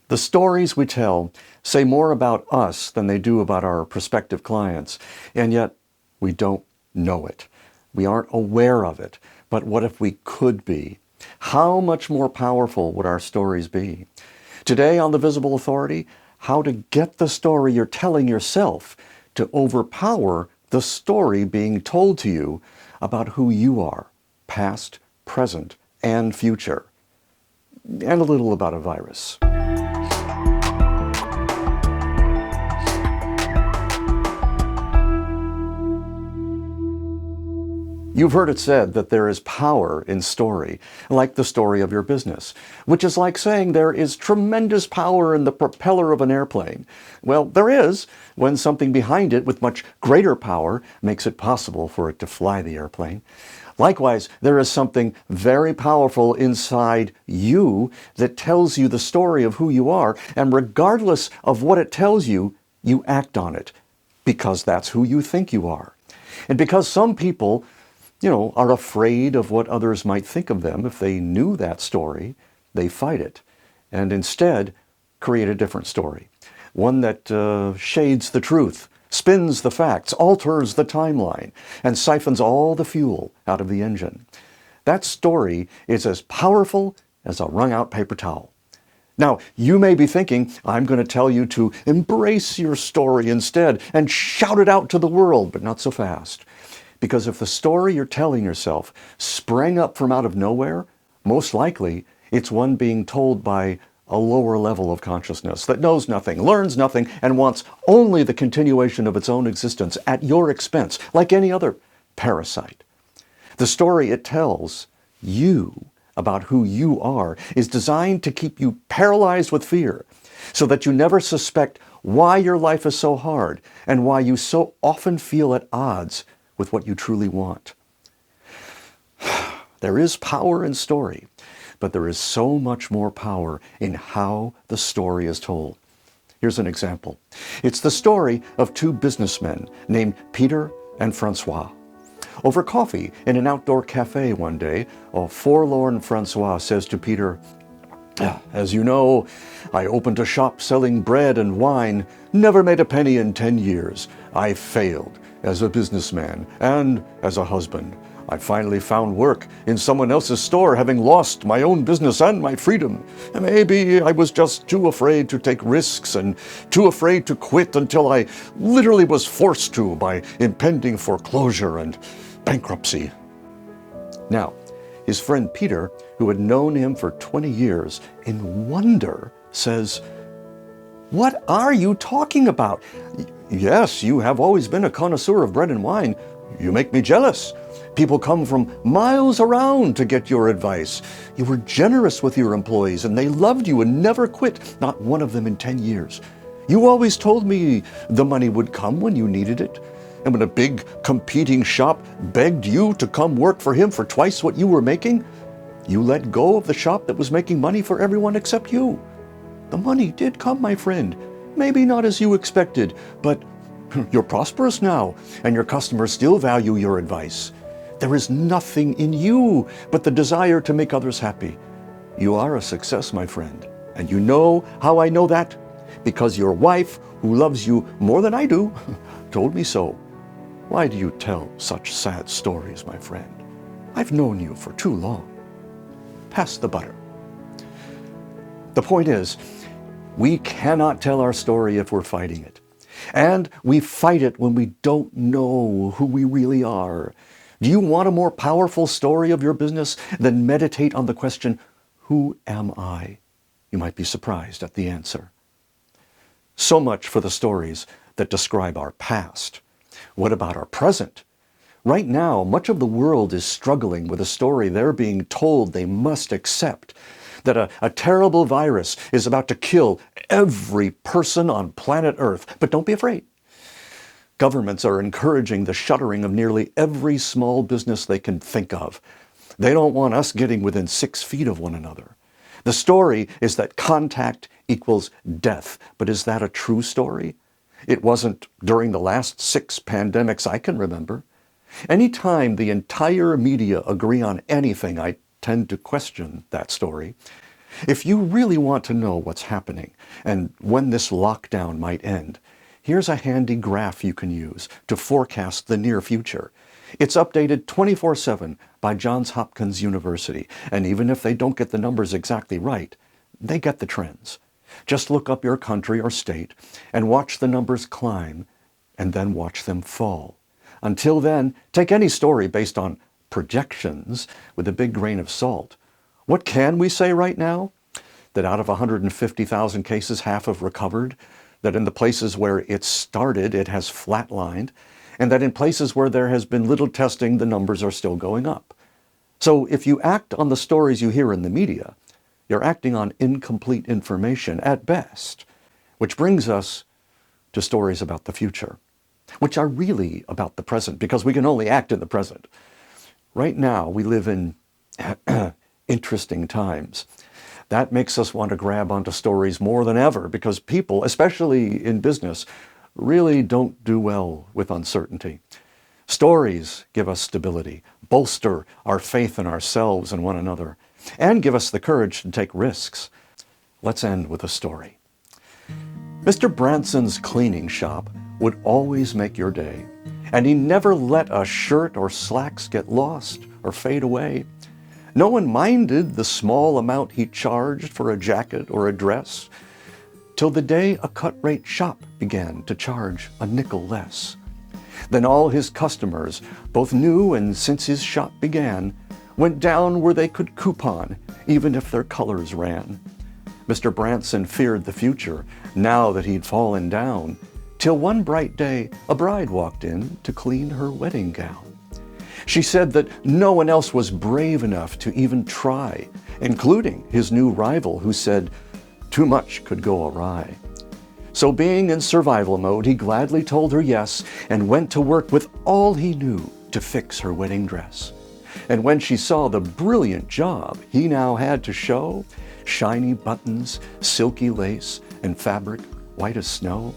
The stories we tell say more about us than they do about our prospective clients, and yet we don't know it. We aren't aware of it. But what if we could be? How much more powerful would our stories be? Today on The Visible Authority, how to get the story you're telling yourself to overpower the story being told to you about who you are, past, present, and future. And a little about a virus. You've heard it said that there is power in story, like the story of your business, which is like saying there is tremendous power in the propeller of an airplane. Well, there is, when something behind it with much greater power makes it possible for it to fly the airplane. Likewise, there is something very powerful inside you that tells you the story of who you are, and regardless of what it tells you, you act on it, because that's who you think you are. And because some people are afraid of what others might think of them if they knew that story, they fight it and instead create a different story. One that shades the truth, spins the facts, alters the timeline, and siphons all the fuel out of the engine. That story is as powerful as a wrung-out paper towel. Now, you may be thinking, I'm going to tell you to embrace your story instead and shout it out to the world, but not so fast. Because if the story you're telling yourself sprang up from out of nowhere, most likely it's one being told by a lower level of consciousness that knows nothing, learns nothing, and wants only the continuation of its own existence at your expense, like any other parasite. The story it tells you about who you are is designed to keep you paralyzed with fear, so that you never suspect why your life is so hard and why you so often feel at odds with what you truly want. There is power in story, but there is so much more power in how the story is told. Here's an example. It's the story of two businessmen named Peter and Francois. Over coffee in an outdoor cafe one day, a forlorn Francois says to Peter, "As you know, I opened a shop selling bread and wine, never made a penny in 10 years. I failed as a businessman and as a husband. I finally found work in someone else's store, having lost my own business and my freedom. Maybe I was just too afraid to take risks and too afraid to quit until I literally was forced to by impending foreclosure and bankruptcy." Now, his friend Peter, who had known him for 20 years, in wonder says, "What are you talking about? Yes, you have always been a connoisseur of bread and wine. You make me jealous. People come from miles around to get your advice. You were generous with your employees and they loved you and never quit, not one of them in 10 years. You always told me the money would come when you needed it. And when a big competing shop begged you to come work for him for twice what you were making, you let go of the shop that was making money for everyone except you. The money did come, my friend. Maybe not as you expected, but you're prosperous now, and your customers still value your advice. There is nothing in you but the desire to make others happy. You are a success, my friend. And you know how I know that? Because your wife, who loves you more than I do, told me so. Why do you tell such sad stories, my friend? I've known you for too long. Pass the butter." The point is, we cannot tell our story if we're fighting it. And we fight it when we don't know who we really are. Do you want a more powerful story of your business? Then meditate on the question, who am I? You might be surprised at the answer. So much for the stories that describe our past. What about our present? Right now, much of the world is struggling with a story they're being told they must accept. That a terrible virus is about to kill every person on planet Earth. But don't be afraid. Governments are encouraging the shuttering of nearly every small business they can think of. They don't want us getting within 6 feet of one another. The story is that contact equals death. But is that a true story? It wasn't during the last 6 pandemics I can remember. Anytime the entire media agree on anything, I tend to question that story. If you really want to know what's happening and when this lockdown might end, here's a handy graph you can use to forecast the near future. It's updated 24/7 by Johns Hopkins University, and even if they don't get the numbers exactly right, they get the trends. Just look up your country or state and watch the numbers climb and then watch them fall. Until then, take any story based on projections with a big grain of salt. What can we say right now? That out of 150,000 cases, half have recovered, that in the places where it started, it has flatlined, and that in places where there has been little testing, the numbers are still going up. So if you act on the stories you hear in the media, you're acting on incomplete information at best, which brings us to stories about the future, which are really about the present, because we can only act in the present. Right now, we live in interesting times. That makes us want to grab onto stories more than ever, because people, especially in business, really don't do well with uncertainty. Stories give us stability, bolster our faith in ourselves and one another, and give us the courage to take risks. Let's end with a story. Mr. Branson's cleaning shop would always make your day, and he never let a shirt or slacks get lost or fade away. No one minded the small amount he charged for a jacket or a dress, till the day a cut-rate shop began to charge a nickel less. Then all his customers, both new and since his shop began, went down where they could coupon, even if their colors ran. Mr. Branson feared the future, now that he'd fallen down, till one bright day a bride walked in to clean her wedding gown. She said that no one else was brave enough to even try, including his new rival, who said too much could go awry. So being in survival mode, he gladly told her yes and went to work with all he knew to fix her wedding dress. And when she saw the brilliant job he now had to show, shiny buttons, silky lace, and fabric white as snow,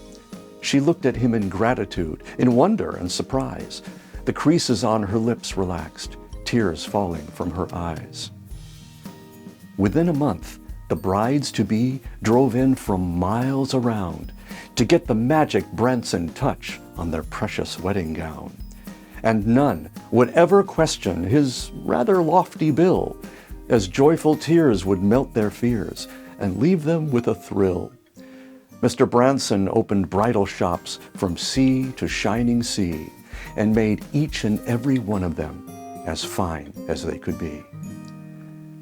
she looked at him in gratitude, in wonder and surprise. The creases on her lips relaxed, tears falling from her eyes. Within a month, the brides-to-be drove in from miles around to get the magic Branson touch on their precious wedding gown. And none would ever question his rather lofty bill, as joyful tears would melt their fears and leave them with a thrill. Mr. Branson opened bridal shops from sea to shining sea and made each and every one of them as fine as they could be.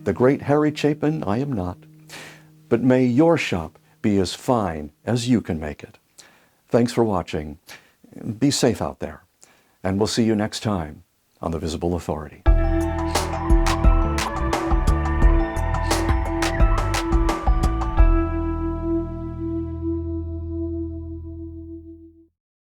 The great Harry Chapin I am not, but may your shop be as fine as you can make it. Thanks for watching. Be safe out there, and we'll see you next time on The Visible Authority.